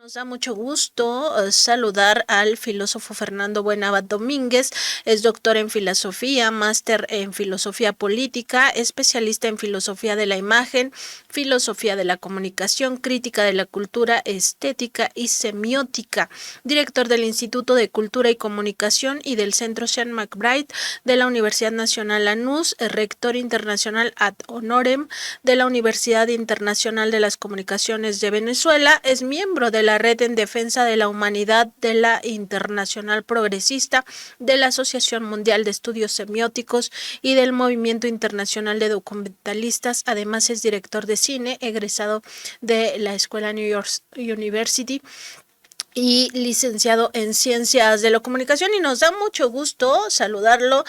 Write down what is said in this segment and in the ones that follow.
Nos da mucho gusto saludar al filósofo Fernando Buenabad Domínguez. Es doctor en filosofía, máster en filosofía política, especialista en filosofía de la imagen, filosofía de la comunicación, crítica de la cultura, estética y semiótica. Director del Instituto de Cultura y Comunicación y del Centro Sean McBride de la Universidad Nacional Lanús, rector internacional ad honorem de la Universidad Internacional de las Comunicaciones de Venezuela. Es miembro de la Red en Defensa de la Humanidad de la Internacional Progresista, de la Asociación Mundial de Estudios Semióticos y del Movimiento Internacional de Documentalistas. Además es director de cine, egresado de la Escuela New York University y licenciado en Ciencias de la Comunicación, y nos da mucho gusto saludarlo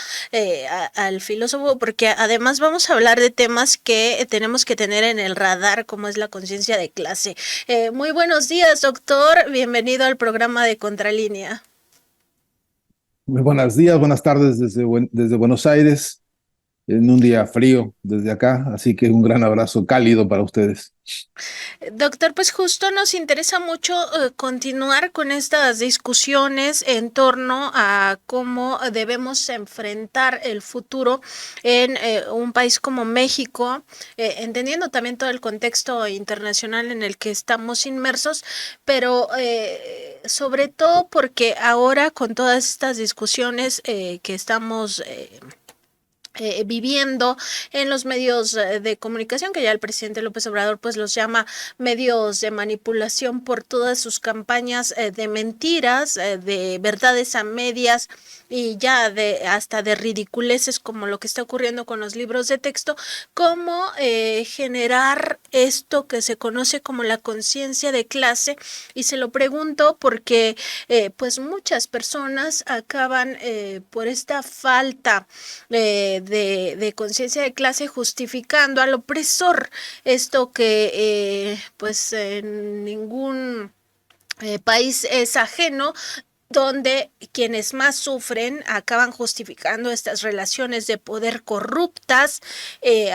al filósofo, porque además vamos a hablar de temas que tenemos que tener en el radar, como es la conciencia de clase. Muy buenos días, doctor, bienvenido al programa de Contralínea. Muy buenos días, buenas tardes desde Buenos Aires, en un día frío desde acá, así que un gran abrazo cálido para ustedes. Doctor, pues justo nos interesa mucho continuar con estas discusiones en torno a cómo debemos enfrentar el futuro en un país como México, entendiendo también todo el contexto internacional en el que estamos inmersos, pero sobre todo porque ahora con todas estas discusiones que estamos viviendo en los medios de comunicación, que ya el presidente López Obrador pues los llama medios de manipulación por todas sus campañas de mentiras, de verdades a medias y ya hasta de ridiculeces, como lo que está ocurriendo con los libros de texto. Cómo generar esto que se conoce como la conciencia de clase, y se lo pregunto porque pues muchas personas acaban por esta falta de conciencia de clase justificando al opresor. Esto que pues en ningún país es ajeno, donde quienes más sufren acaban justificando estas relaciones de poder corruptas,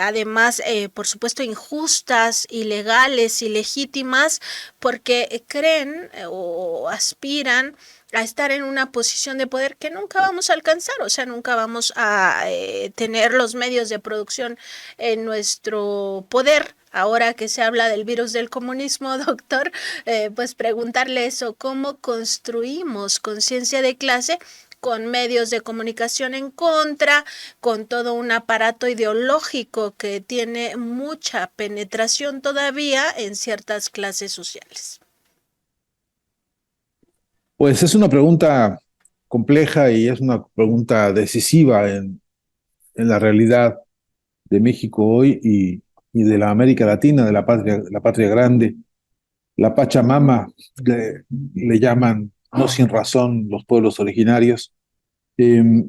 además, por supuesto, injustas, ilegales, ilegítimas, porque creen o aspiran a estar en una posición de poder que nunca vamos a alcanzar. O sea, nunca vamos a tener los medios de producción en nuestro poder. Ahora que se habla del virus del comunismo, doctor, pues preguntarle eso: ¿cómo construimos conciencia de clase con medios de comunicación en contra, con todo un aparato ideológico que tiene mucha penetración todavía en ciertas clases sociales? Pues es una pregunta compleja y es una pregunta decisiva en la realidad de México hoy y de la América Latina, de la patria grande. La Pachamama le llaman, no sin razón, los pueblos originarios. Eh,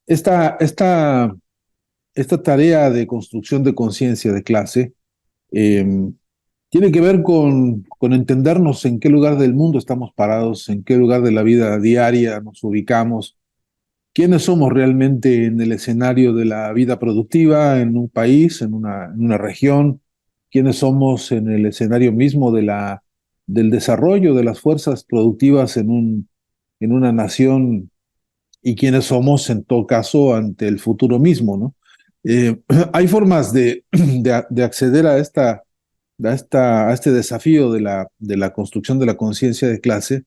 esta, esta, esta tarea de construcción de conciencia de clase eh, tiene que ver con entendernos en qué lugar del mundo estamos parados, en qué lugar de la vida diaria nos ubicamos, quiénes somos realmente en el escenario de la vida productiva en un país, en una región, quiénes somos en el escenario mismo del desarrollo de las fuerzas productivas en una nación, y quiénes somos en todo caso ante el futuro mismo, ¿no? Hay formas de acceder a este desafío de la construcción de la conciencia de clase,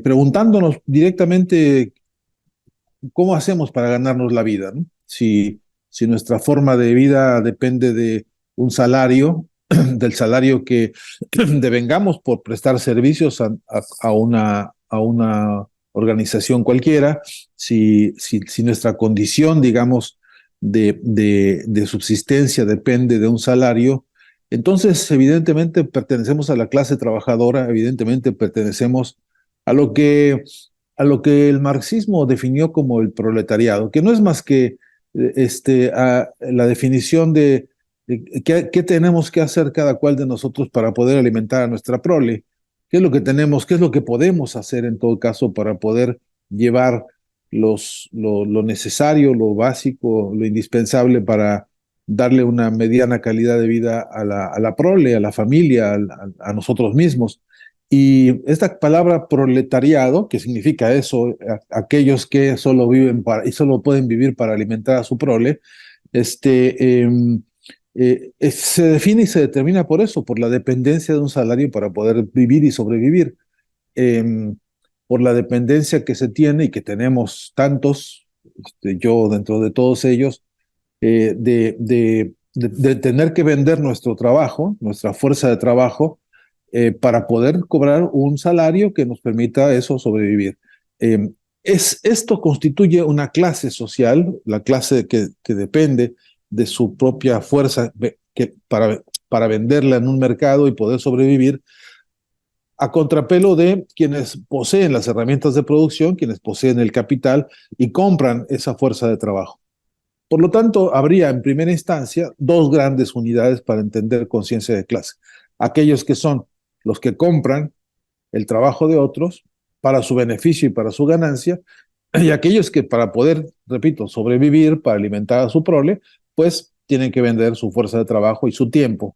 preguntándonos directamente cómo hacemos para ganarnos la vida, ¿no? Si nuestra forma de vida depende de un salario, del salario que devengamos por prestar servicios a una organización cualquiera, si nuestra condición, digamos, de subsistencia depende de un salario, entonces evidentemente pertenecemos a la clase trabajadora, evidentemente pertenecemos a lo que, a lo que el marxismo definió como el proletariado, que no es más que la definición de qué tenemos que hacer cada cual de nosotros para poder alimentar a nuestra prole, qué es lo que tenemos, qué es lo que podemos hacer en todo caso para poder llevar lo necesario, lo básico, lo indispensable para darle una mediana calidad de vida a la prole, a la familia, a nosotros mismos. Y esta palabra proletariado, que significa eso, aquellos que solo viven para y solo pueden vivir para alimentar a su prole, se define y se determina por eso, por la dependencia de un salario para poder vivir y sobrevivir, eh, por la dependencia que se tiene y que tenemos tantos, yo dentro de todos ellos, de tener que vender nuestro trabajo, nuestra fuerza de trabajo, para poder cobrar un salario que nos permita eso sobrevivir. Eh, Esto constituye una clase social, la clase que depende de su propia fuerza para venderla en un mercado y poder sobrevivir, a contrapelo de quienes poseen las herramientas de producción, quienes poseen el capital y compran esa fuerza de trabajo. Por lo tanto, habría en primera instancia dos grandes unidades para entender conciencia de clase. Aquellos que son los que compran el trabajo de otros para su beneficio y para su ganancia, y aquellos que para poder, repito, sobrevivir, para alimentar a su prole, pues tienen que vender su fuerza de trabajo y su tiempo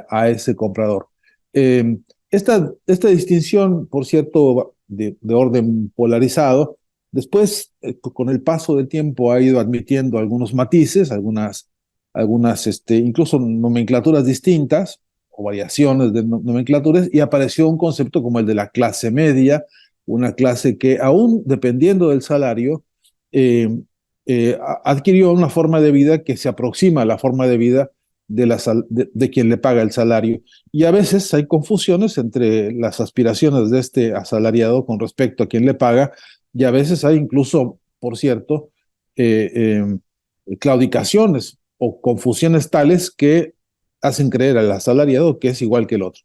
a ese comprador. Eh, esta distinción, por cierto, de orden polarizado, después, con el paso del tiempo, ha ido admitiendo algunos matices, algunas incluso nomenclaturas distintas o variaciones de nomenclaturas, y apareció un concepto como el de la clase media, una clase que aún dependiendo del salario, eh, adquirió una forma de vida que se aproxima a la forma de vida de quien le paga el salario. Y a veces hay confusiones entre las aspiraciones de este asalariado con respecto a quien le paga, y a veces hay incluso, por cierto, claudicaciones o confusiones tales que hacen creer al asalariado que es igual que el otro.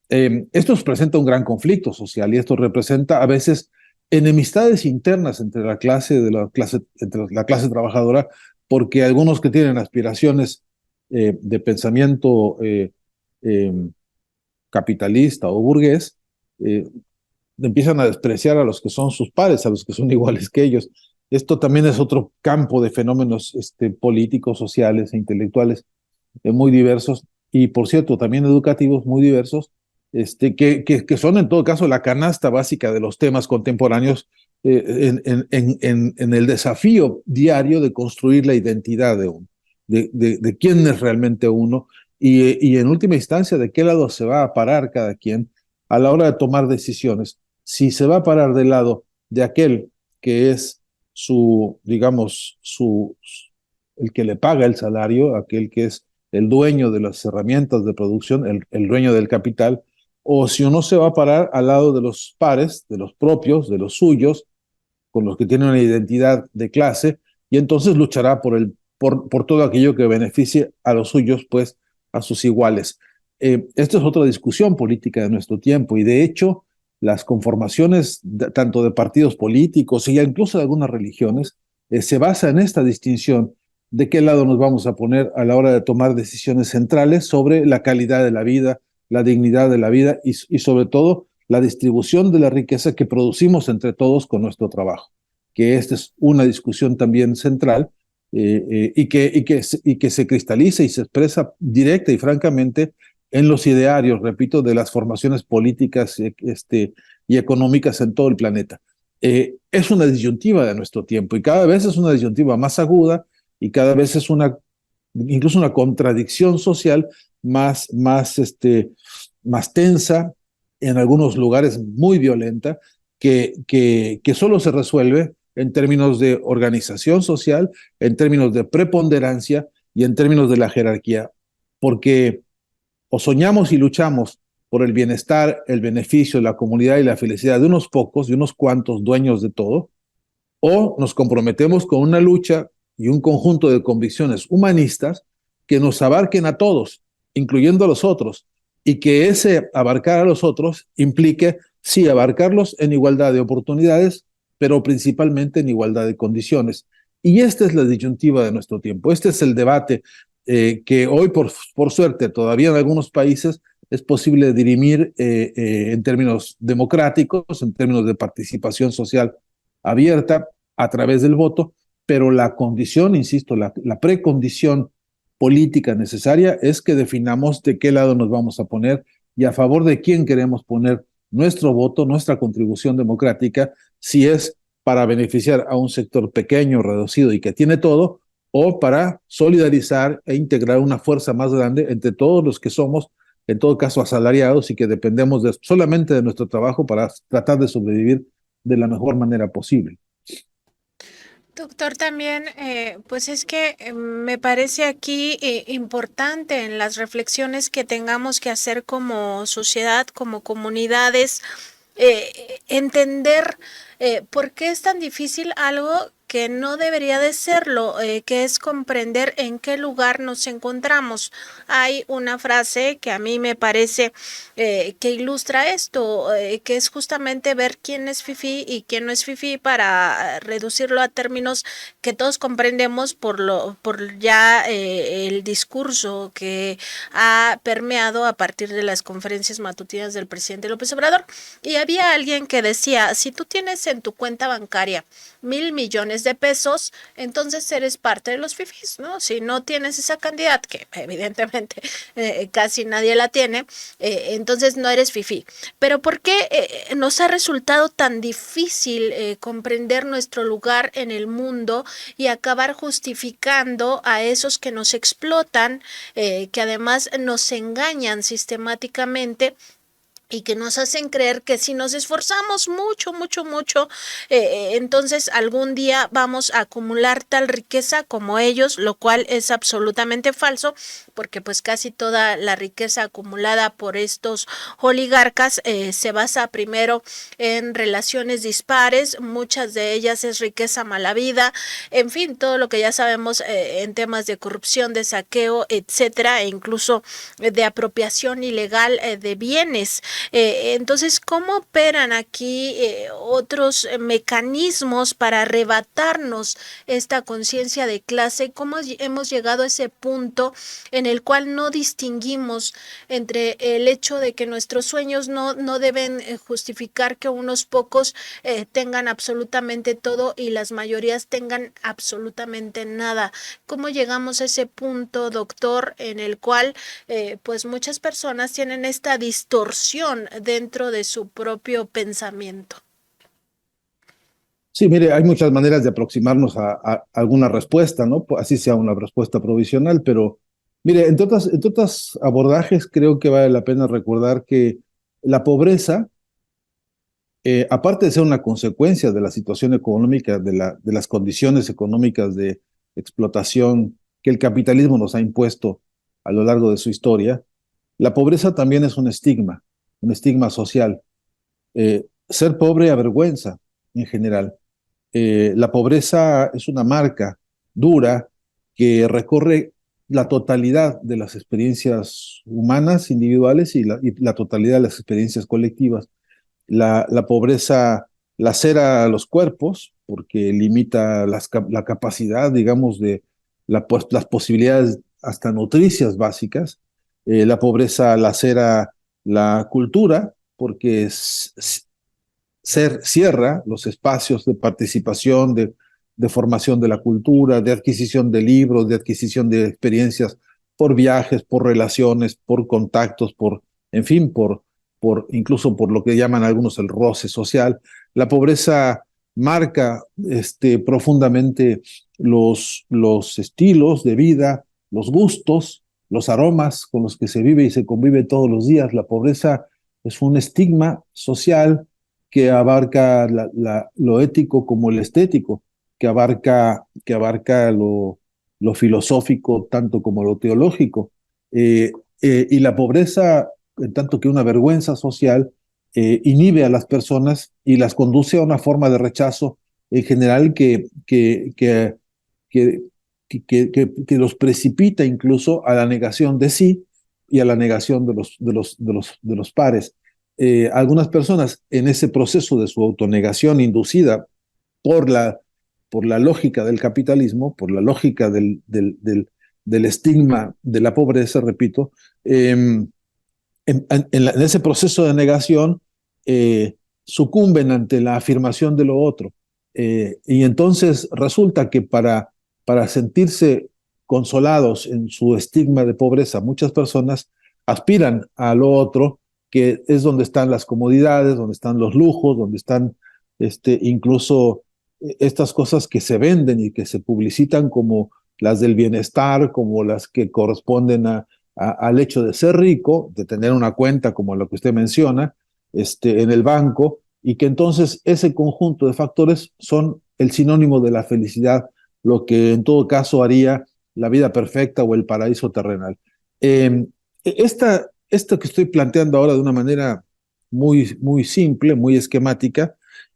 Esto presenta un gran conflicto social y esto representa a veces enemistades internas entre entre la clase trabajadora, porque algunos que tienen aspiraciones de pensamiento eh, capitalista o burgués, eh, empiezan a despreciar a los que son sus pares, a los que son iguales que ellos. Esto también es otro campo de fenómenos políticos, sociales e intelectuales muy diversos y, por cierto, también educativos muy diversos, que son en todo caso la canasta básica de los temas contemporáneos en el desafío diario de construir la identidad de uno, de quién es realmente uno y en última instancia de qué lado se va a parar cada quien a la hora de tomar decisiones. Si se va a parar del lado de aquel que es digamos, el que le paga el salario, aquel que es el dueño de las herramientas de producción, el dueño del capital, o si uno se va a parar al lado de los pares, de los propios, de los suyos, con los que tienen una identidad de clase, y entonces luchará por todo aquello que beneficie a los suyos, pues a sus iguales. Esta es otra discusión política de nuestro tiempo, y de hecho, las conformaciones tanto de partidos políticos y incluso de algunas religiones se basa en esta distinción de qué lado nos vamos a poner a la hora de tomar decisiones centrales sobre la calidad de la vida, la dignidad de la vida y sobre todo la distribución de la riqueza que producimos entre todos con nuestro trabajo, que esta es una discusión también central y que se cristaliza y se expresa directa y francamente en los idearios, repito, de las formaciones políticas y económicas en todo el planeta. Es una disyuntiva de nuestro tiempo y cada vez es una disyuntiva más aguda y cada vez es incluso una contradicción social más tensa, en algunos lugares muy violenta, que solo se resuelve en términos de organización social, en términos de preponderancia y en términos de la jerarquía, porque o soñamos y luchamos por el bienestar, el beneficio, la comunidad y la felicidad de unos pocos, de unos cuantos dueños de todo, o nos comprometemos con una lucha y un conjunto de convicciones humanistas que nos abarquen a todos, incluyendo a los otros, y que ese abarcar a los otros implique, sí, abarcarlos en igualdad de oportunidades, pero principalmente en igualdad de condiciones. Y esta es la disyuntiva de nuestro tiempo. Este es el debate que hoy, por suerte, todavía en algunos países es posible dirimir en términos democráticos, en términos de participación social abierta a través del voto, pero la condición, insisto, la precondición política necesaria es que definamos de qué lado nos vamos a poner y a favor de quién queremos poner nuestro voto, nuestra contribución democrática, si es para beneficiar a un sector pequeño, reducido y que tiene todo, o para solidarizar e integrar una fuerza más grande entre todos los que somos, en todo caso, asalariados y que dependemos solamente de nuestro trabajo para tratar de sobrevivir de la mejor manera posible. Doctor, también, pues es que me parece aquí importante en las reflexiones que tengamos que hacer como sociedad, como comunidades, entender por qué es tan difícil algo que no debería de serlo, que es comprender en qué lugar nos encontramos. Hay una frase que a mí me parece que ilustra esto, que es justamente ver quién es fifí y quién no es fifí para reducirlo a términos que todos comprendemos por ya el discurso que ha permeado a partir de las conferencias matutinas del presidente López Obrador. Y había alguien que decía, si tú tienes en tu cuenta bancaria 1,000,000,000 de pesos, entonces eres parte de los fifís, ¿no? Si no tienes esa cantidad, que evidentemente casi nadie la tiene, entonces no eres fifí. Pero ¿por qué nos ha resultado tan difícil comprender nuestro lugar en el mundo y acabar justificando a esos que nos explotan, que además nos engañan sistemáticamente? Y que nos hacen creer que si nos esforzamos mucho, mucho, mucho, entonces algún día vamos a acumular tal riqueza como ellos, lo cual es absolutamente falso, porque pues casi toda la riqueza acumulada por estos oligarcas se basa primero en relaciones dispares, muchas de ellas es riqueza mala vida, en fin, todo lo que ya sabemos en temas de corrupción, de saqueo, etcétera, e incluso de apropiación ilegal de bienes. Entonces, ¿cómo operan aquí otros mecanismos para arrebatarnos esta conciencia de clase? ¿Cómo hemos llegado a ese punto en el cual no distinguimos entre el hecho de que nuestros sueños no deben justificar que unos pocos tengan absolutamente todo y las mayorías tengan absolutamente nada? ¿Cómo llegamos a ese punto, doctor, en el cual pues muchas personas tienen esta distorsión dentro de su propio pensamiento? Sí, mire, hay muchas maneras de aproximarnos a alguna respuesta, ¿no? Así sea una respuesta provisional, pero mire, entre otros abordajes, creo que vale la pena recordar que la pobreza, aparte de ser una consecuencia de la situación económica, de las condiciones económicas de explotación que el capitalismo nos ha impuesto a lo largo de su historia, la pobreza también es un estigma social. Ser pobre avergüenza en general. La pobreza es una marca dura que recorre la totalidad de las experiencias humanas, individuales y la totalidad de las experiencias colectivas. La pobreza lacera los cuerpos porque limita la capacidad, digamos, de las posibilidades hasta nutricias básicas. La pobreza lacera la cultura porque cierra los espacios de participación, de formación de la cultura, de adquisición de libros, de adquisición de experiencias por viajes, por relaciones, por contactos, en fin, incluso por lo que llaman algunos el roce social. La pobreza marca profundamente los estilos de vida, los gustos, los aromas con los que se vive y se convive todos los días. La pobreza es un estigma social que abarca lo ético como el estético, que abarca lo filosófico tanto como lo teológico. Y la pobreza, en tanto que una vergüenza social, inhibe a las personas y las conduce a una forma de rechazo en general que, que los precipita incluso a la negación de sí y a la negación de los pares. Algunas personas en ese proceso de su autonegación inducida por por la lógica del capitalismo, por la lógica del estigma de la pobreza, repito, en ese proceso de negación sucumben ante la afirmación de lo otro. Y entonces resulta que para sentirse consolados en su estigma de pobreza, muchas personas aspiran a lo otro que es donde están las comodidades, donde están los lujos, donde están incluso estas cosas que se venden y que se publicitan como las del bienestar, como las que corresponden al hecho de ser rico, de tener una cuenta como la que usted menciona, en el banco, y que entonces ese conjunto de factores son el sinónimo de la felicidad, lo que en todo caso haría la vida perfecta o el paraíso terrenal. Esto que estoy planteando ahora de una manera muy simple, muy esquemática,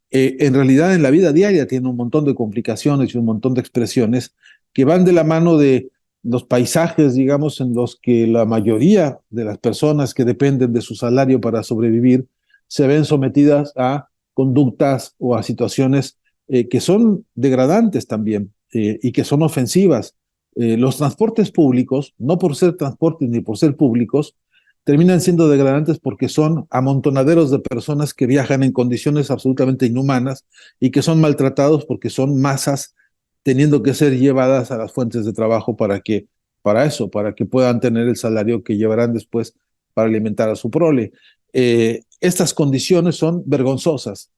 en realidad en la vida diaria tiene un montón de complicaciones y un montón de expresiones que van de la mano de los paisajes, digamos, en los que la mayoría de las personas que dependen de su salario para sobrevivir se ven sometidas a conductas o a situaciones que son degradantes también y que son ofensivas. Los transportes públicos, no por ser transportes ni por ser públicos, terminan siendo degradantes porque son amontonaderos de personas que viajan en condiciones absolutamente inhumanas y que son maltratados porque son masas teniendo que ser llevadas a las fuentes de trabajo para que puedan tener el salario que llevarán después para alimentar a su prole. Estas condiciones son vergonzosas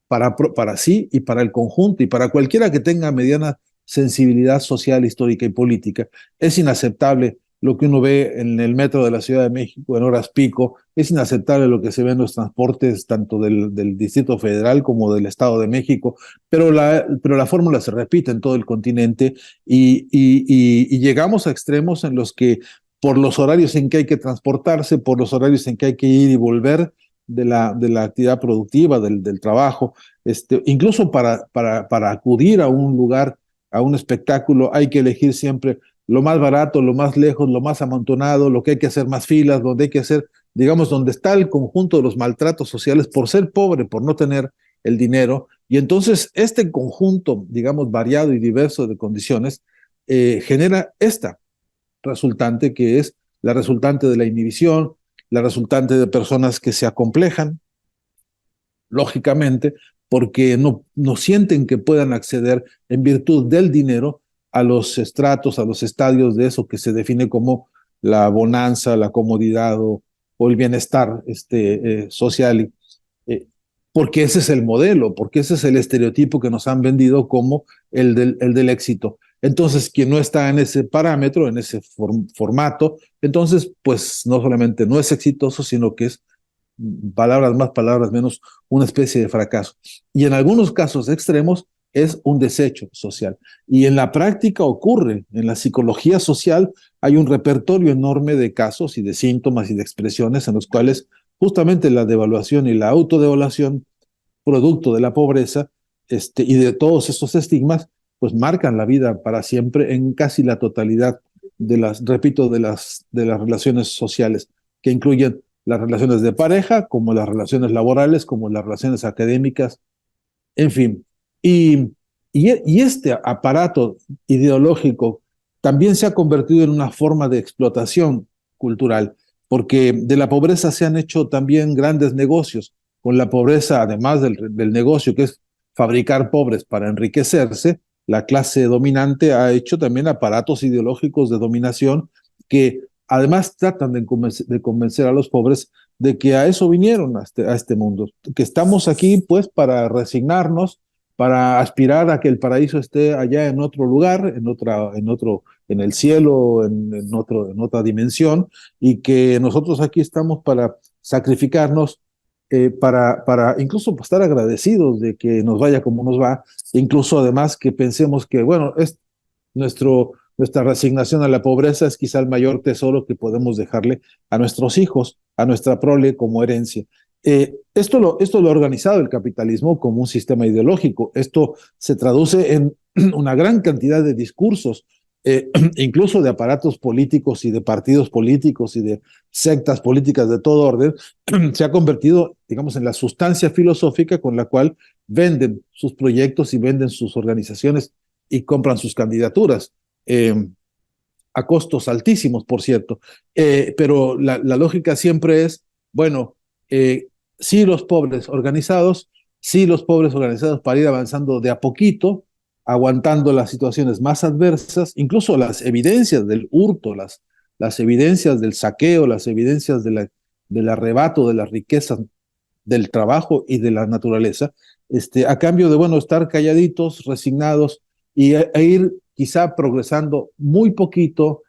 para sí y para el conjunto y para cualquiera que tenga mediana sensibilidad social, histórica y política. Es inaceptable lo que uno ve en el metro de la Ciudad de México en horas pico, es inaceptable lo que se ve en los transportes tanto del Distrito Federal como del Estado de México, pero la fórmula se repite en todo el continente y llegamos a extremos en los que por los horarios en que hay que transportarse, por los horarios en que hay que ir y volver de la actividad productiva, del trabajo, incluso para acudir a un lugar, a un espectáculo, hay que elegir siempre lo más barato, lo más lejos, lo más amontonado, lo que hay que hacer más filas, donde hay que hacer, digamos, donde está el conjunto de los maltratos sociales por ser pobre, por no tener el dinero. Y entonces este conjunto, digamos, variado y diverso de condiciones, genera esta resultante que es la resultante de la inhibición, la resultante de personas que se acomplejan, lógicamente, porque no sienten que puedan acceder en virtud del dinero a los estratos, a los estadios de eso que se define como la bonanza, la comodidad o el bienestar social. Eh, Porque ese es el modelo, porque ese es el estereotipo que nos han vendido como el del éxito. Entonces, quien no está en ese parámetro, en ese formato, entonces, pues no solamente no es exitoso, sino que es palabras más, palabras menos, una especie de fracaso. Y en algunos casos extremos es un desecho social. Y en la práctica ocurre, en la psicología social hay un repertorio enorme de casos y de síntomas y de expresiones en los cuales justamente la devaluación y la autodevaluación, producto de la pobreza y de todos estos estigmas, pues marcan la vida para siempre en casi la totalidad de repito, de las relaciones sociales, que incluyen las relaciones de pareja, como las relaciones laborales, como las relaciones académicas, en fin. Y este aparato ideológico también se ha convertido en una forma de explotación cultural, porque de la pobreza se han hecho también grandes negocios. Con la pobreza, además del negocio que es fabricar pobres para enriquecerse, la clase dominante ha hecho también aparatos ideológicos de dominación que además tratan de convencer a los pobres de que a eso vinieron a este mundo, que estamos aquí pues para resignarnos, para aspirar a que el paraíso esté allá en otro lugar, en el cielo, en otra dimensión, y que nosotros aquí estamos para sacrificarnos, para incluso estar agradecidos de que nos vaya como nos va, incluso además que pensemos que, bueno, nuestra resignación a la pobreza es quizá el mayor tesoro que podemos dejarle a nuestros hijos, a nuestra prole como herencia. Esto lo ha organizado el capitalismo como un sistema ideológico. Esto se traduce en una gran cantidad de discursos, incluso de aparatos políticos y de partidos políticos y de sectas políticas de todo orden. Se ha convertido, digamos, en la sustancia filosófica con la cual venden sus proyectos y venden sus organizaciones y compran sus candidaturas. A costos altísimos, por cierto. Pero la lógica siempre es, bueno, sí los pobres organizados para ir avanzando de a poquito, aguantando las situaciones más adversas, incluso las evidencias del hurto, las evidencias del saqueo, las evidencias del arrebato de las riquezas del trabajo y de la naturaleza, a cambio de, bueno, estar calladitos, resignados e ir quizá progresando muy poquito,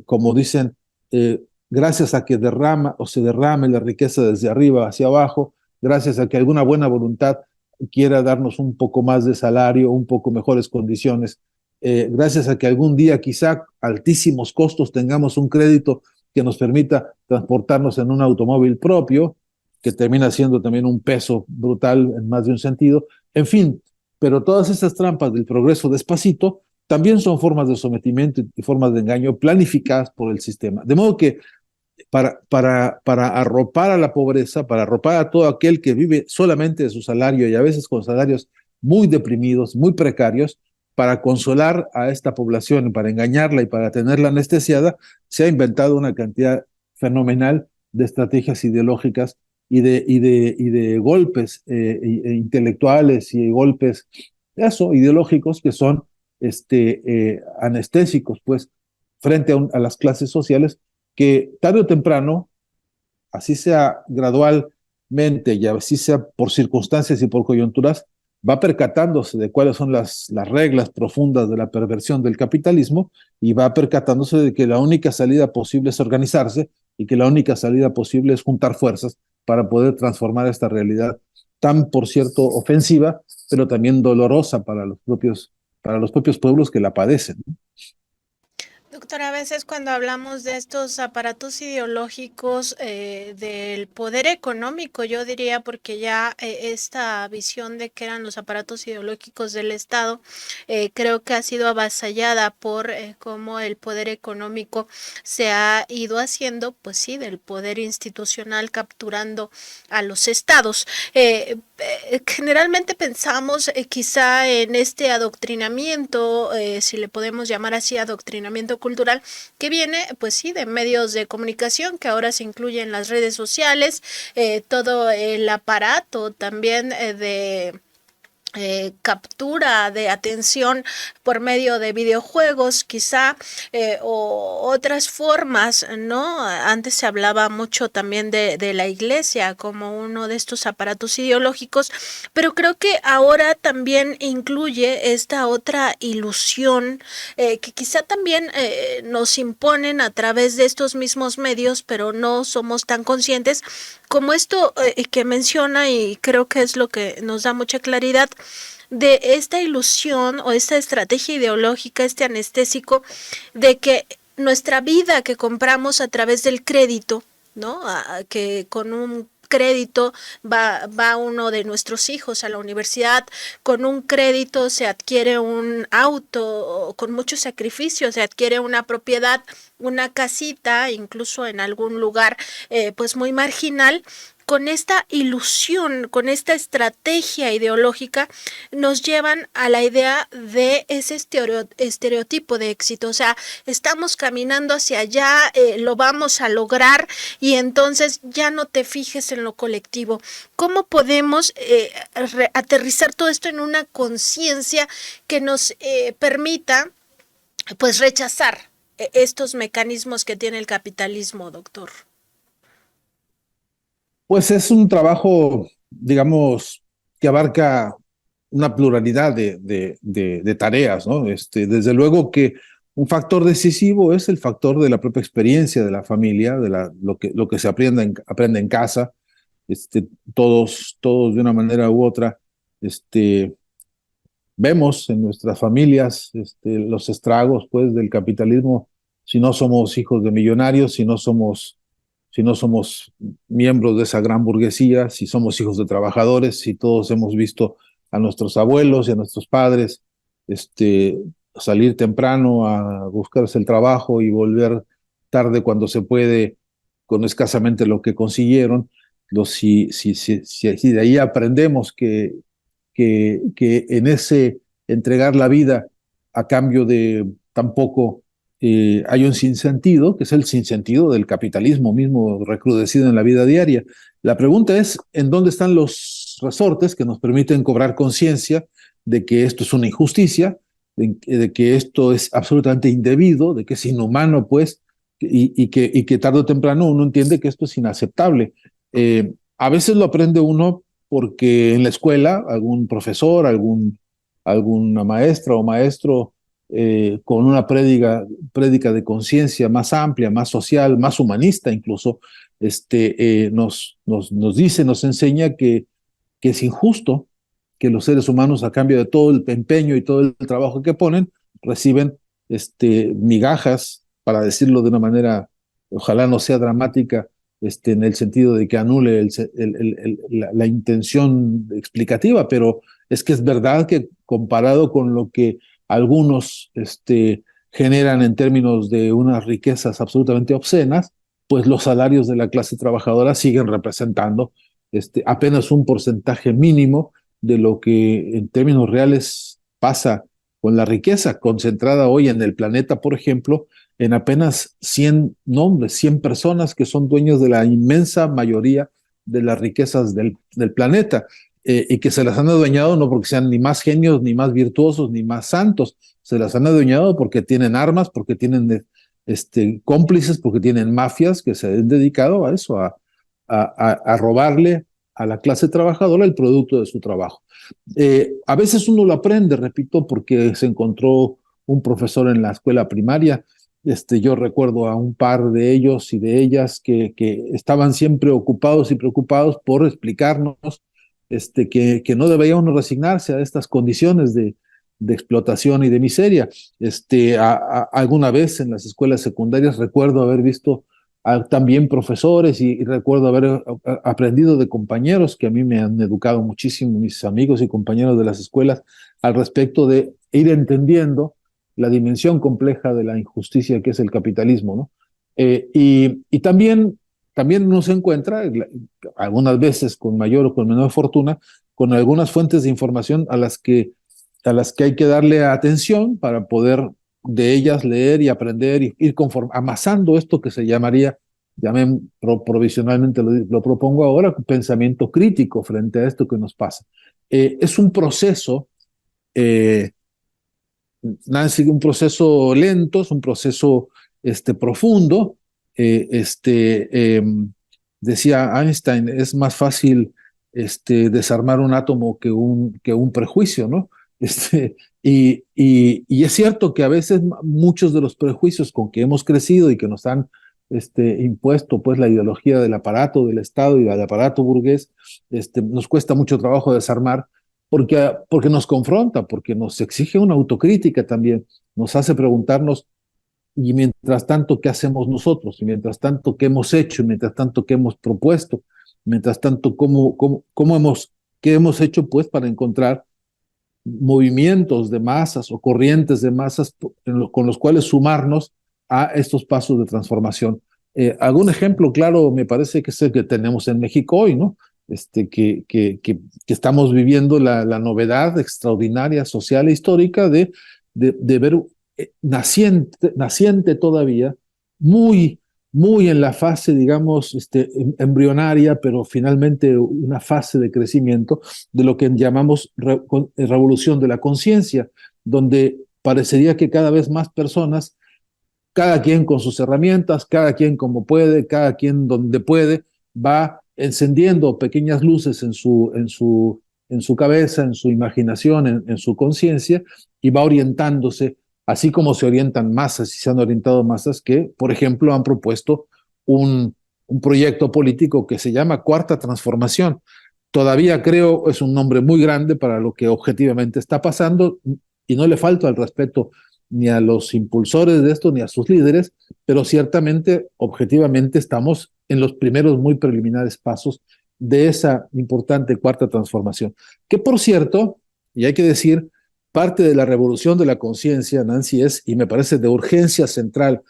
como dicen, gracias a que derrama o se derrame la riqueza desde arriba hacia abajo, gracias a que alguna buena voluntad quiera darnos un poco más de salario, un poco mejores condiciones, gracias a que algún día quizá altísimos costos tengamos un crédito que nos permita transportarnos en un automóvil propio, que termina siendo también un peso brutal en más de un sentido. En fin, pero todas esas trampas del progreso despacito también son formas de sometimiento y formas de engaño planificadas por el sistema. De modo que para arropar a la pobreza, para arropar a todo aquel que vive solamente de su salario y a veces con salarios muy deprimidos, muy precarios, para consolar a esta población, para engañarla y para tenerla anestesiada, se ha inventado una cantidad fenomenal de estrategias ideológicas y de golpes intelectuales y golpes ideológicos que son anestésicos, pues, frente a las clases sociales que tarde o temprano, así sea gradualmente y así sea por circunstancias y por coyunturas, va percatándose de cuáles son las reglas profundas de la perversión del capitalismo y va percatándose de que la única salida posible es organizarse y que la única salida posible es juntar fuerzas para poder transformar esta realidad tan, por cierto, ofensiva, pero también dolorosa para los propios pueblos que la padecen, ¿no? Doctora, a veces cuando hablamos de estos aparatos ideológicos del poder económico, yo diría, porque ya esta visión de que eran los aparatos ideológicos del Estado, creo que ha sido avasallada por cómo el poder económico se ha ido haciendo, pues sí, del poder institucional capturando a los estados. Generalmente pensamos quizá en este adoctrinamiento, si le podemos llamar así, adoctrinamiento cultural, que viene, pues sí, de medios de comunicación, que ahora se incluyen las redes sociales, todo el aparato también de captura de atención por medio de videojuegos, quizá, o otras formas, ¿no? Antes se hablaba mucho también de la iglesia como uno de estos aparatos ideológicos, pero creo que ahora también incluye esta otra ilusión que quizá también nos imponen a través de estos mismos medios, pero no somos tan conscientes como esto que menciona, y creo que es lo que nos da mucha claridad, de esta ilusión o esta estrategia ideológica, este anestésico, de que nuestra vida que compramos a través del crédito, ¿no? Que con un crédito va uno de nuestros hijos a la universidad, con un crédito se adquiere un auto, con mucho sacrificio se adquiere una propiedad, una casita, incluso en algún lugar pues muy marginal. Con esta ilusión, con esta estrategia ideológica, nos llevan a la idea de ese estereotipo de éxito. O sea, estamos caminando hacia allá, lo vamos a lograr, y entonces ya no te fijes en lo colectivo. ¿Cómo podemos aterrizar todo esto en una conciencia que nos permita, pues, rechazar estos mecanismos que tiene el capitalismo, doctor? Pues es un trabajo, digamos, que abarca una pluralidad de tareas, ¿no? Desde luego que un factor decisivo es el factor de la propia experiencia de la familia, lo que se aprende en casa, todos de una manera u otra, vemos en nuestras familias los estragos, pues, del capitalismo, si no somos hijos de millonarios, si no somos miembros de esa gran burguesía, si somos hijos de trabajadores, si todos hemos visto a nuestros abuelos y a nuestros padres salir temprano a buscarse el trabajo y volver tarde cuando se puede, con escasamente lo que consiguieron. Si de ahí aprendemos que en ese entregar la vida a cambio de tan poco, hay un sinsentido, que es el sinsentido del capitalismo mismo recrudecido en la vida diaria. La pregunta es, ¿en dónde están los resortes que nos permiten cobrar conciencia de que esto es una injusticia, de que esto es absolutamente indebido, de que es inhumano, pues, y que tarde o temprano uno entiende que esto es inaceptable. A veces lo aprende uno porque en la escuela algún profesor, alguna maestra o maestro con una prédica de conciencia más amplia, más social, más humanista incluso, nos dice, nos enseña que es injusto que los seres humanos, a cambio de todo el empeño y todo el trabajo que ponen, reciben migajas, para decirlo de una manera, ojalá no sea dramática, en el sentido de que anule la intención explicativa, pero es que es verdad que comparado con lo que algunos generan en términos de unas riquezas absolutamente obscenas, pues los salarios de la clase trabajadora siguen representando apenas un porcentaje mínimo de lo que en términos reales pasa con la riqueza concentrada hoy en el planeta, por ejemplo, en apenas 100 nombres, 100 personas que son dueños de la inmensa mayoría de las riquezas del planeta y que se las han adueñado no porque sean ni más genios, ni más virtuosos, ni más santos, se las han adueñado porque tienen armas, porque tienen cómplices, porque tienen mafias que se han dedicado a eso, a robarle a la clase trabajadora el producto de su trabajo. A veces uno lo aprende, repito, porque se encontró un profesor en la escuela primaria. Yo recuerdo a un par de ellos y de ellas que estaban siempre ocupados y preocupados por explicarnos que no debía uno resignarse a estas condiciones de explotación y de miseria. Alguna vez en las escuelas secundarias recuerdo haber visto también profesores y recuerdo haber aprendido de compañeros que a mí me han educado muchísimo, mis amigos y compañeros de las escuelas, al respecto de ir entendiendo la dimensión compleja de la injusticia que es el capitalismo, ¿no? Y también uno se encuentra, algunas veces con mayor o con menor fortuna, con algunas fuentes de información a las que hay que darle atención para poder de ellas leer y aprender y ir amasando esto que se llamaría, provisionalmente lo propongo ahora, pensamiento crítico frente a esto que nos pasa. Es un proceso, Nancy, un proceso lento, es un proceso profundo. Decía Einstein, es más fácil desarmar un átomo que un prejuicio, ¿no? Y es cierto que a veces muchos de los prejuicios con que hemos crecido y que nos han impuesto pues la ideología del aparato del Estado y del aparato burgués, nos cuesta mucho trabajo desarmar porque nos confronta, porque nos exige una autocrítica también, nos hace preguntarnos, y mientras tanto, ¿qué hacemos nosotros? Y mientras tanto, ¿qué hemos hecho? Y mientras tanto, ¿qué hemos propuesto? Mientras tanto, ¿qué hemos hecho pues para encontrar movimientos de masas o corrientes de masas con los cuales sumarnos a estos pasos de transformación? Algún ejemplo claro me parece que es el que tenemos en México hoy, ¿no? Que estamos viviendo la novedad extraordinaria social e histórica de ver naciente todavía, muy en la fase, digamos, embrionaria, pero finalmente una fase de crecimiento de lo que llamamos revolución de la conciencia, donde parecería que cada vez más personas, cada quien con sus herramientas, cada quien como puede, cada quien donde puede, va encendiendo pequeñas luces en su cabeza, en su imaginación, en su conciencia, y va orientándose, así como se orientan masas y se han orientado masas que, por ejemplo, han propuesto un proyecto político que se llama Cuarta Transformación. Todavía creo es un nombre muy grande para lo que objetivamente está pasando y no le falta el respeto ni a los impulsores de esto ni a sus líderes, pero ciertamente, objetivamente, estamos en los primeros muy preliminares pasos de esa importante cuarta transformación. Que por cierto, y hay que decir, parte de la revolución de la conciencia, Nancy, es, y me parece de urgencia central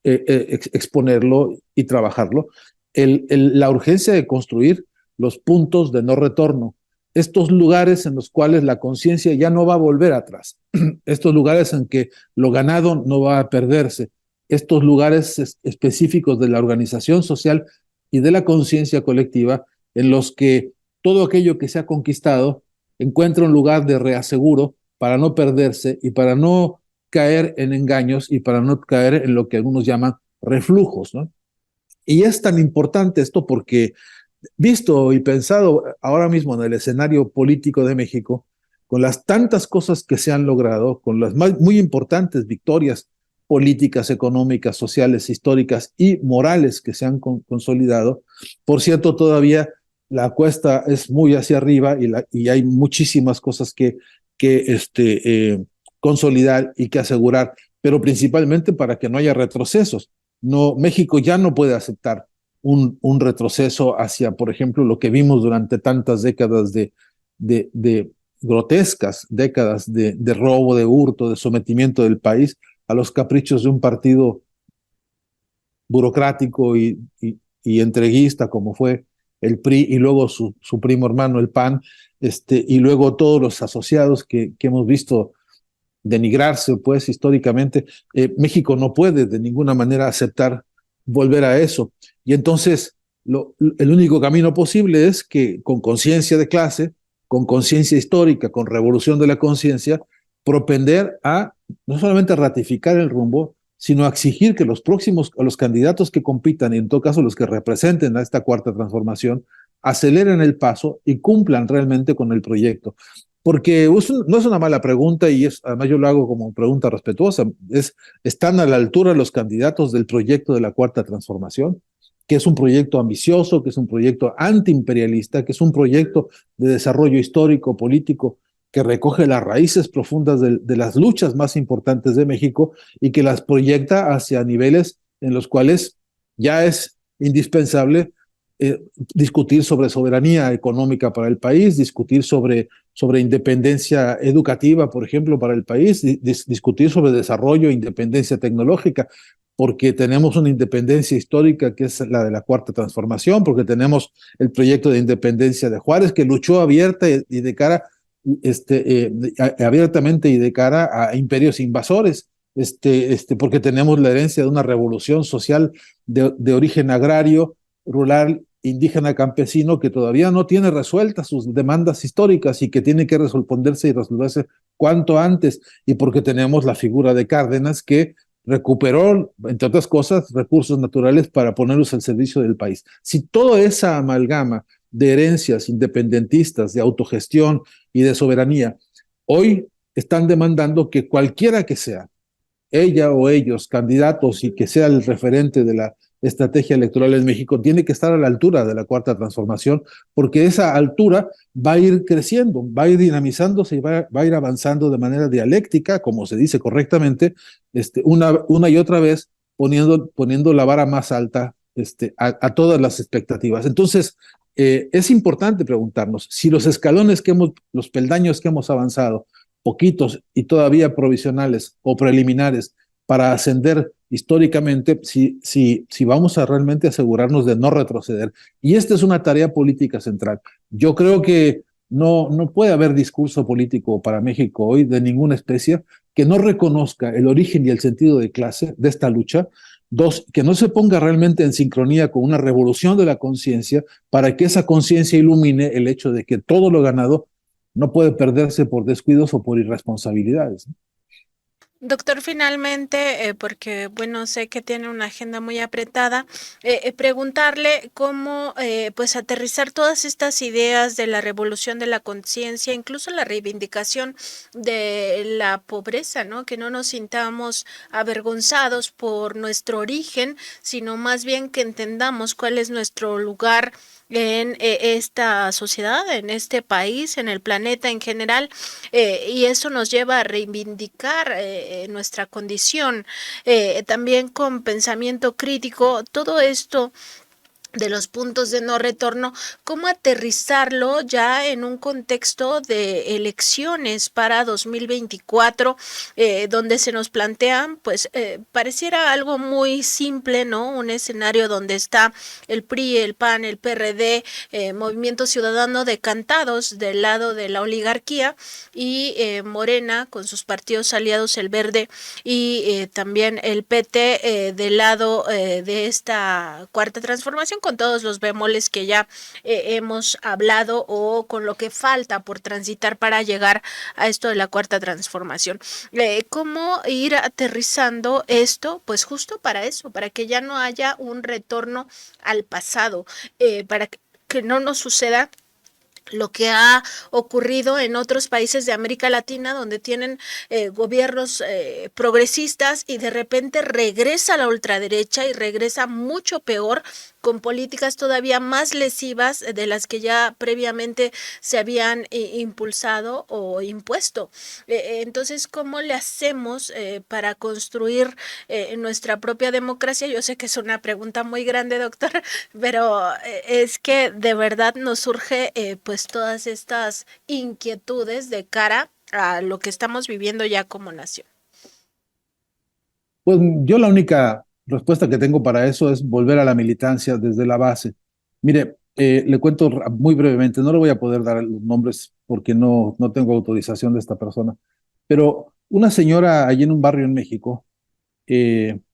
exponerlo y trabajarlo, la urgencia de construir los puntos de no retorno, estos lugares en los cuales la conciencia ya no va a volver atrás, estos lugares en que lo ganado no va a perderse, estos lugares específicos de la organización social y de la conciencia colectiva en los que todo aquello que se ha conquistado encuentra un lugar de reaseguro para no perderse y para no caer en engaños y para no caer en lo que algunos llaman reflujos, ¿no? Y es tan importante esto porque, visto y pensado ahora mismo en el escenario político de México, con las tantas cosas que se han logrado, con las muy importantes victorias políticas, económicas, sociales, históricas y morales que se han consolidado, por cierto, todavía la cuesta es muy hacia arriba y hay muchísimas cosas que consolidar y que asegurar, pero principalmente para que no haya retrocesos. No, México ya no puede aceptar un retroceso hacia, por ejemplo, lo que vimos durante tantas décadas de grotescas, décadas de robo, de hurto, de sometimiento del país a los caprichos de un partido burocrático y entreguista como fue el PRI y luego su primo hermano el PAN, y luego todos los asociados que hemos visto denigrarse, pues históricamente, México no puede de ninguna manera aceptar volver a eso. Y entonces el único camino posible es que con conciencia de clase, con conciencia histórica, con revolución de la conciencia, propender a no solamente ratificar el rumbo, sino a exigir que los candidatos que compitan, y en todo caso los que representen a esta cuarta transformación, aceleren el paso y cumplan realmente con el proyecto. Porque no es una mala pregunta y además yo lo hago como pregunta respetuosa. ¿Están a la altura los candidatos del proyecto de la Cuarta Transformación? Que es un proyecto ambicioso, que es un proyecto antiimperialista, que es un proyecto de desarrollo histórico, político, que recoge las raíces profundas de las luchas más importantes de México y que las proyecta hacia niveles en los cuales ya es indispensable discutir sobre soberanía económica para el país, discutir sobre independencia educativa, por ejemplo, para el país, discutir sobre desarrollo e independencia tecnológica, porque tenemos una independencia histórica que es la de la Cuarta Transformación, porque tenemos el proyecto de independencia de Juárez, que luchó abierta y de cara, abiertamente y de cara a imperios invasores, porque tenemos la herencia de una revolución social de origen agrario, rural, indígena, campesino, que todavía no tiene resueltas sus demandas históricas y que tiene que responderse y resolverse cuanto antes, y porque tenemos la figura de Cárdenas que recuperó, entre otras cosas, recursos naturales para ponerlos al servicio del país. Si toda esa amalgama de herencias independentistas, de autogestión y de soberanía, hoy están demandando que cualquiera que sea, ella o ellos, candidatos y que sea el referente de la estrategia electoral en México, tiene que estar a la altura de la cuarta transformación, porque esa altura va a ir creciendo, va a ir dinamizándose y va a ir avanzando de manera dialéctica, como se dice correctamente, una y otra vez, poniendo la vara más alta a todas las expectativas. Entonces, es importante preguntarnos si los peldaños que hemos avanzado, poquitos y todavía provisionales o preliminares para ascender históricamente, si vamos a realmente asegurarnos de no retroceder. Y esta es una tarea política central. Yo creo que no puede haber discurso político para México hoy de ninguna especie que no reconozca el origen y el sentido de clase de esta lucha. Dos, que no se ponga realmente en sincronía con una revolución de la conciencia para que esa conciencia ilumine el hecho de que todo lo ganado no puede perderse por descuidos o por irresponsabilidades. Doctor, finalmente, porque bueno, sé que tiene una agenda muy apretada, preguntarle cómo pues aterrizar todas estas ideas de la revolución de la conciencia, incluso la reivindicación de la pobreza, ¿no? Que no nos sintamos avergonzados por nuestro origen, sino más bien que entendamos cuál es nuestro lugar en esta sociedad, en este país, en el planeta en general, y eso nos lleva a reivindicar nuestra condición, también con pensamiento crítico, todo esto de los puntos de no retorno, cómo aterrizarlo ya en un contexto de elecciones para 2024, donde se nos plantean, pues pareciera algo muy simple, ¿no? Un escenario donde está el PRI, el PAN, el PRD, Movimiento Ciudadano decantados del lado de la oligarquía y Morena con sus partidos aliados, el Verde y también el PT del lado de esta cuarta transformación, con todos los bemoles que ya hemos hablado o con lo que falta por transitar para llegar a esto de la cuarta transformación. ¿Cómo ir aterrizando esto? Pues justo para eso, para que ya no haya un retorno al pasado, para que no nos suceda lo que ha ocurrido en otros países de América Latina, donde tienen gobiernos progresistas y de repente regresa la ultraderecha y regresa mucho peor, con políticas todavía más lesivas de las que ya previamente se habían impulsado o impuesto. Entonces, ¿cómo le hacemos para construir nuestra propia democracia? Yo sé que es una pregunta muy grande, doctor, pero es que de verdad nos surge pues todas estas inquietudes de cara a lo que estamos viviendo ya como nación. Pues yo la única respuesta que tengo para eso es volver a la militancia desde la base. Mire, le cuento muy brevemente, no le voy a poder dar los nombres porque no tengo autorización de esta persona, pero una señora allí en un barrio en México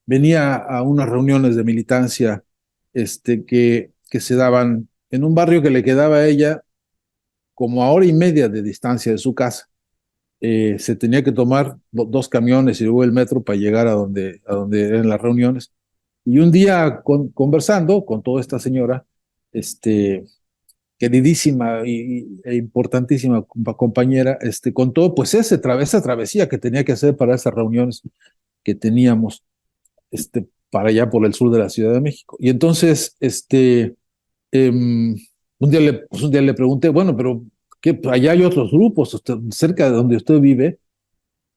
venía a unas reuniones de militancia que se daban en un barrio que le quedaba a ella como a hora y media de distancia de su casa. Se tenía que tomar dos camiones y luego el metro para llegar a donde eran las reuniones. Y un día conversando con toda esta señora, queridísima e importantísima compañera, contó pues esa travesía que tenía que hacer para esas reuniones que teníamos para allá por el sur de la Ciudad de México. Y entonces, un día le pregunté, bueno, pero ¿qué? Allá hay otros grupos, cerca de donde usted vive,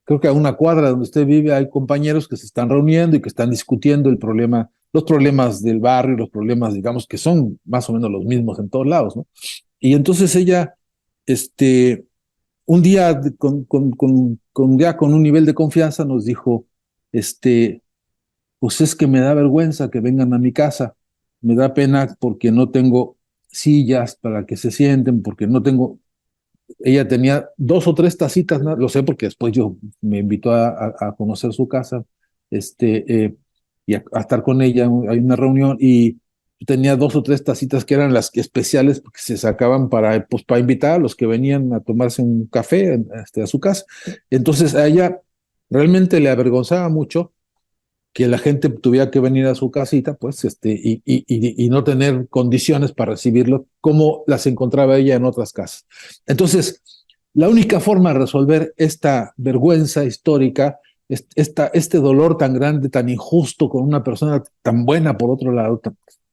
creo que a una cuadra donde usted vive hay compañeros que se están reuniendo y que están discutiendo los problemas del barrio, los problemas, digamos, que son más o menos los mismos en todos lados, ¿no? Y entonces ella, un día ya con un nivel de confianza nos dijo, pues es que me da vergüenza que vengan a mi casa, me da pena porque no tengo sillas para que se sienten, porque no tengo. Ella tenía dos o tres tacitas, ¿no? Lo sé porque después yo me invitó a conocer su casa, y a estar con ella. Hay una reunión y tenía dos o tres tacitas que eran las especiales porque se sacaban pues, para invitar a los que venían a tomarse un café a su casa. Entonces a ella realmente le avergonzaba mucho que la gente tuviera que venir a su casita, pues, y no tener condiciones para recibirlo como las encontraba ella en otras casas. Entonces, la única forma de resolver esta vergüenza histórica, este dolor tan grande, tan injusto con una persona tan buena, por otro lado,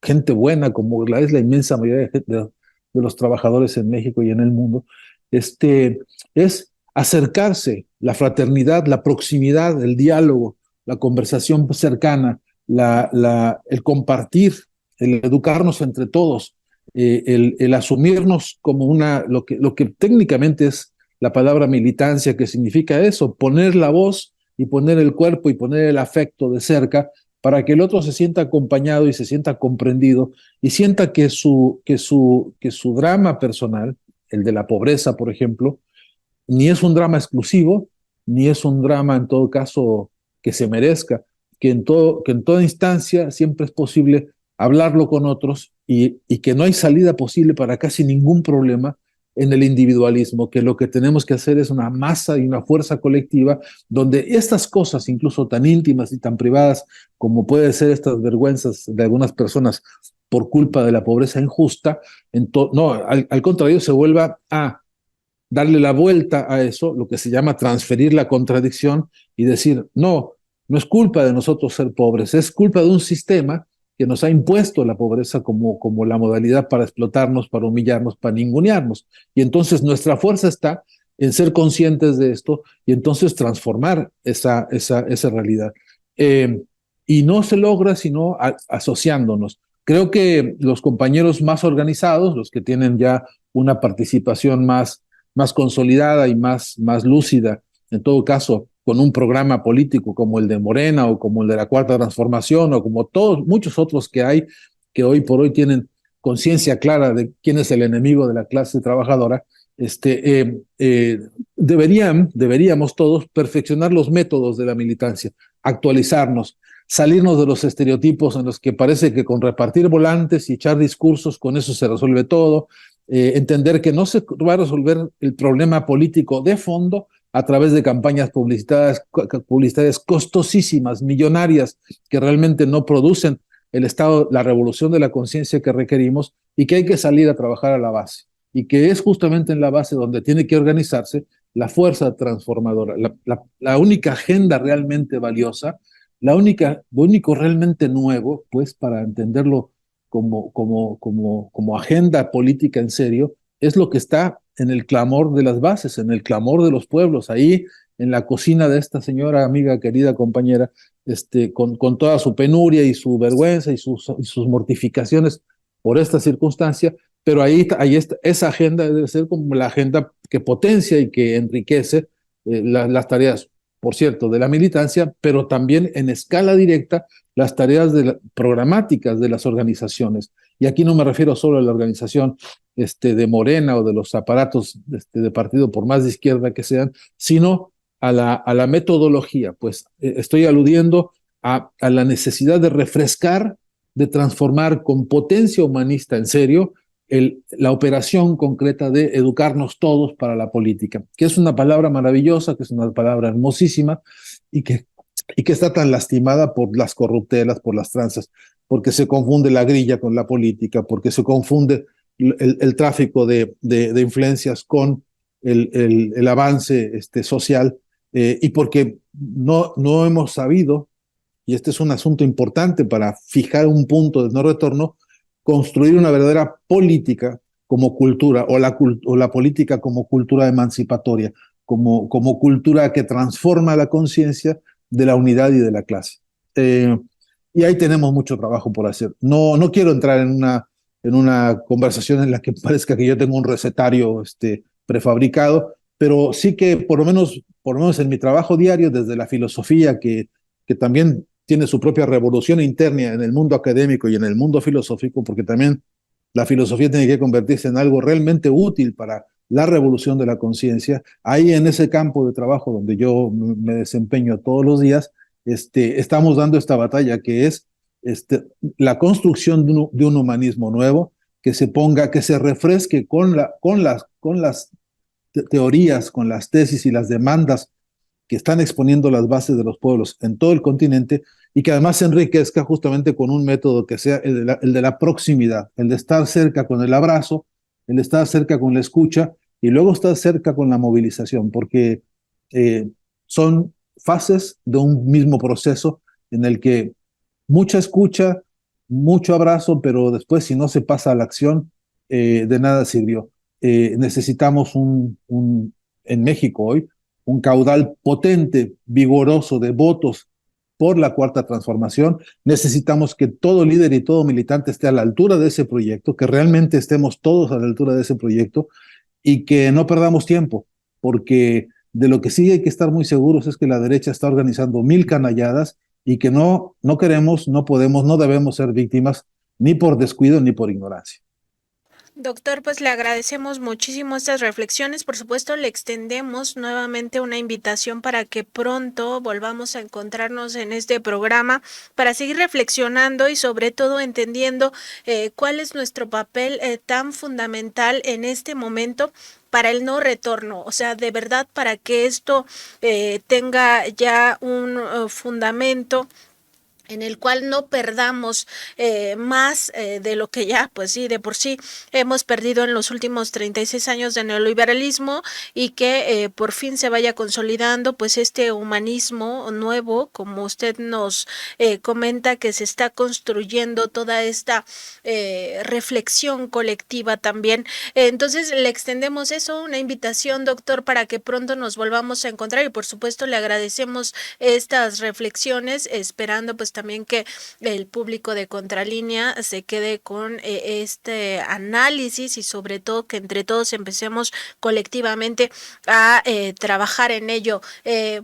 gente buena como es la inmensa mayoría de los trabajadores en México y en el mundo, es acercarse, la fraternidad, la proximidad, el diálogo, la conversación cercana, el compartir, el educarnos entre todos, el asumirnos como lo que técnicamente es la palabra militancia, que significa eso, poner la voz y poner el cuerpo y poner el afecto de cerca para que el otro se sienta acompañado y se sienta comprendido y sienta que su drama personal, el de la pobreza, por ejemplo, ni es un drama exclusivo, ni es un drama en todo caso que se merezca, que en toda instancia siempre es posible hablarlo con otros y que no hay salida posible para casi ningún problema en el individualismo, que lo que tenemos que hacer es una masa y una fuerza colectiva donde estas cosas, incluso tan íntimas y tan privadas como pueden ser estas vergüenzas de algunas personas por culpa de la pobreza injusta, no, al contrario, se vuelva a darle la vuelta a eso, lo que se llama transferir la contradicción y decir, no es culpa de nosotros ser pobres, es culpa de un sistema que nos ha impuesto la pobreza como la modalidad para explotarnos, para humillarnos, para ningunearnos. Y entonces nuestra fuerza está en ser conscientes de esto y entonces transformar esa realidad. Y no se logra sino asociándonos. Creo que los compañeros más organizados, los que tienen ya una participación más consolidada y más lúcida, en todo caso, con un programa político como el de Morena o como el de la Cuarta Transformación o como muchos otros que hay, que hoy por hoy tienen conciencia clara de quién es el enemigo de la clase trabajadora, deberíamos todos perfeccionar los métodos de la militancia, actualizarnos, salirnos de los estereotipos en los que parece que con repartir volantes y echar discursos con eso se resuelve todo, entender que no se va a resolver el problema político de fondo a través de campañas publicitarias costosísimas, millonarias, que realmente no producen el estado, la revolución de la conciencia que requerimos, y que hay que salir a trabajar a la base, y que es justamente en la base donde tiene que organizarse la fuerza transformadora, la única agenda realmente valiosa, lo único realmente nuevo, pues para entenderlo como agenda política en serio, es lo que está en el clamor de las bases, en el clamor de los pueblos, ahí en la cocina de esta señora, amiga, querida compañera, con toda su penuria y su vergüenza y sus mortificaciones por esta circunstancia, pero ahí está, esa agenda debe ser como la agenda que potencia y que enriquece las tareas, por cierto, de la militancia, pero también en escala directa las tareas programáticas de las organizaciones. Y aquí no me refiero solo a la organización de Morena o de los aparatos de partido, por más de izquierda que sean, sino a la metodología. Pues estoy aludiendo a la necesidad de refrescar, de transformar con potencia humanista en serio la operación concreta de educarnos todos para la política, que es una palabra maravillosa, que es una palabra hermosísima y que está tan lastimada por las corruptelas, por las tranzas, porque se confunde la grilla con la política, porque se confunde el tráfico de influencias con el avance social, y porque no hemos sabido, y este es un asunto importante para fijar un punto de no retorno, construir una verdadera política como cultura, o la política como cultura emancipatoria, como cultura que transforma la conciencia de la unidad y de la clase. Y ahí tenemos mucho trabajo por hacer. No quiero entrar en una conversación en la que parezca que yo tengo un recetario prefabricado, pero sí que por lo menos en mi trabajo diario, desde la filosofía, que también tiene su propia revolución interna en el mundo académico y en el mundo filosófico, porque también la filosofía tiene que convertirse en algo realmente útil para la revolución de la conciencia. Ahí en ese campo de trabajo donde yo me desempeño todos los días, estamos dando esta batalla que es la construcción de un humanismo nuevo que se ponga, que se refresque con las teorías, con las tesis y las demandas que están exponiendo las bases de los pueblos en todo el continente, y que además se enriquezca justamente con un método que sea el de la proximidad, el de estar cerca con el abrazo, el de estar cerca con la escucha y luego estar cerca con la movilización, porque eh, son fases de un mismo proceso en el que mucha escucha, mucho abrazo, pero después si no se pasa a la acción, de nada sirvió. Necesitamos en México hoy un caudal potente, vigoroso de votos por la cuarta transformación. Necesitamos que todo líder y todo militante esté a la altura de ese proyecto, que realmente estemos todos a la altura de ese proyecto y que no perdamos tiempo, porque de lo que sí hay que estar muy seguros es que la derecha está organizando mil canalladas y que no queremos, no podemos, no debemos ser víctimas ni por descuido ni por ignorancia. Doctor, pues le agradecemos muchísimo estas reflexiones. Por supuesto, le extendemos nuevamente una invitación para que pronto volvamos a encontrarnos en este programa para seguir reflexionando y sobre todo entendiendo cuál es nuestro papel tan fundamental en este momento para el no retorno, o sea, de verdad para que esto tenga ya un fundamento en el cual no perdamos más de lo que ya, pues sí, de por sí hemos perdido en los últimos 36 años de neoliberalismo, y que por fin se vaya consolidando pues este humanismo nuevo, como usted nos comenta, que se está construyendo toda esta reflexión colectiva también. Entonces le extendemos eso, una invitación, doctor, para que pronto nos volvamos a encontrar, y por supuesto le agradecemos estas reflexiones, esperando pues también que el público de Contralínea se quede con este análisis, y sobre todo que entre todos empecemos colectivamente a trabajar en ello.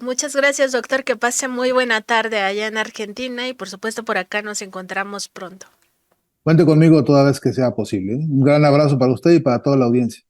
Muchas gracias, doctor, que pase muy buena tarde allá en Argentina, y por supuesto por acá nos encontramos pronto. Cuente conmigo toda vez que sea posible. Un gran abrazo para usted y para toda la audiencia.